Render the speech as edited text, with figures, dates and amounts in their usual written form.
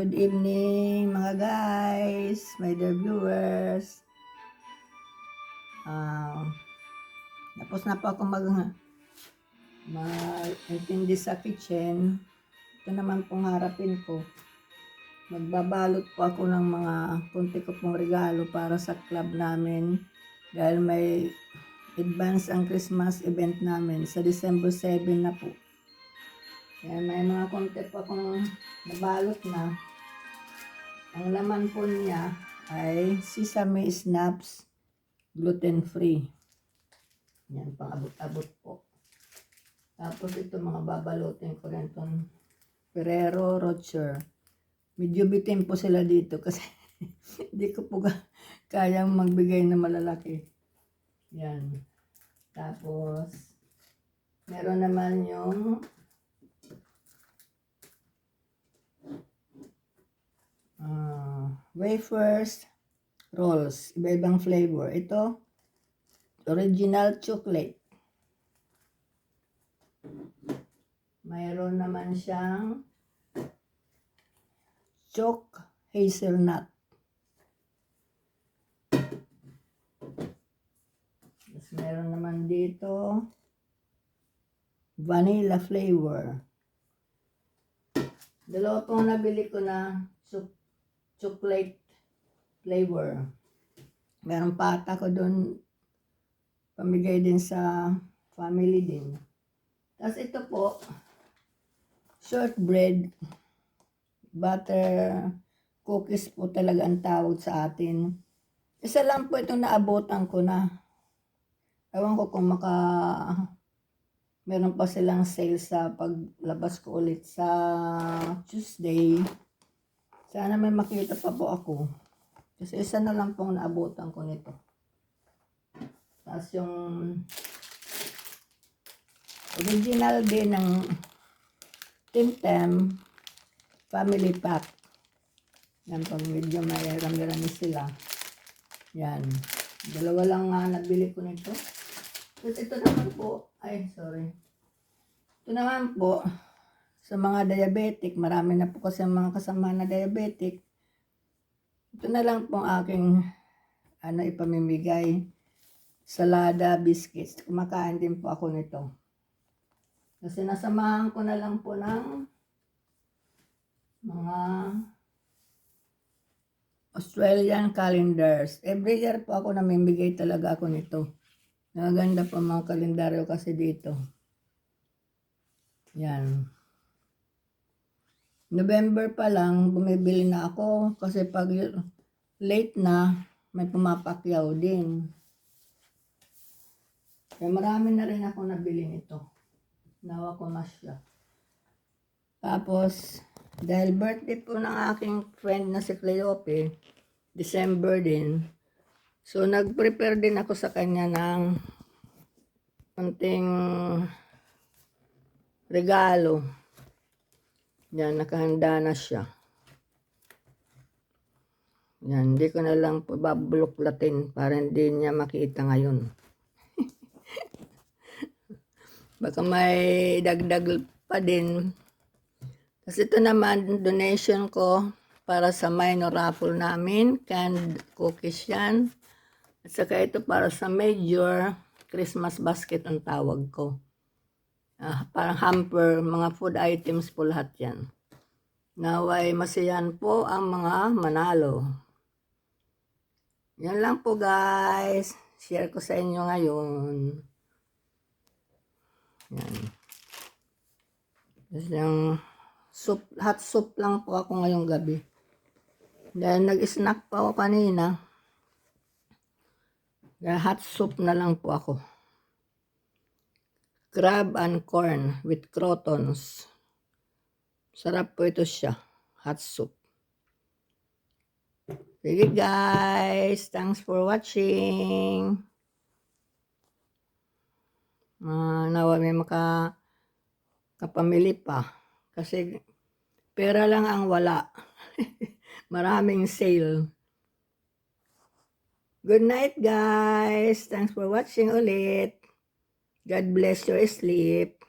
Good evening mga guys, my dear viewers. Tapos na po ako mag-intindi sa kitchen. Ito naman pong harapin ko. Magbabalot po ako ng mga kunti ko pong regalo para sa club namin. Dahil may advance ang Christmas event namin sa December 7 na po. Kaya may mga konti pa akong nabalot na. Ang laman po niya ay sesame snaps, gluten-free. Yan, pang abot-abot po. Tapos ito mga babalutin ko rin itong Ferrero Rocher. Medyo bitin po sila dito kasi hindi ko po kayang magbigay na malalaki. Yan. Tapos, meron naman yung wafers rolls, iba-ibang flavor. Ito, original chocolate. Mayroon naman siyang choc hazelnut. Tapos meron naman dito vanilla flavor. Dalawa pong nabili ko na chocolate flavor. Meron pata ko doon, pamigay din sa family din. Tapos ito po, shortbread, butter cookies po talaga ang tawag sa atin. Isa lang po itong naabotan ko na. Ewan ko kung meron pa silang sale sa paglabas ko ulit sa Tuesday. Sana may makita pa po ako. Kasi isa na lang pong naabutan ko nito. Tapos yung original din ng Tim Tam Family Pack. Yan po, medyo may rami-rami sila. Yan. Dalawa lang nga nabili ko nito. Tapos ito naman po, ito naman po, sa mga diabetic, marami na po kasi mga kasama na diabetic. Ito na lang po aking ipamimigay. Salada, biscuits. Kumakain din po ako nito. Kasi nasamahan ko na lang po ng mga Australian calendars. Every year po ako namimigay talaga ako nito. Nagaganda po mga kalendaryo kasi dito. Yan. November pa lang, bumibili na ako kasi pag late na, may pumapakyaw din. Kaya marami na rin ako nabili nito. Nawa ko na siya. Tapos, dahil birthday po ng aking friend na si Cleope, December din. So, nag-prepare din ako sa kanya ng konting regalo. Yan, nakahanda na siya. Yan, hindi ko na lang babuluklatin para hindi niya makita ngayon. Baka may dagdag pa din. Kasi ito naman, donation ko para sa minor raffle namin. Canned cookies yan. At saka ito para sa major Christmas basket ang tawag ko. Parang hamper, mga food items po lahat yan. Naway masiyan po ang mga manalo. Yan lang po guys. Share ko sa inyo ngayon. Yan. Tapos yung soup, hot soup lang po ako ngayong gabi. Dahil nag-snack pa ako kanina. Kaya hot soup na lang po ako. Crab and corn with crotons. Sarap po ito siya. Hot soup. Sige guys. Thanks for watching. Nawa may kapamili pa. Kasi pera lang ang wala. Maraming sale. Good night guys. Thanks for watching ulit. God bless your sleep.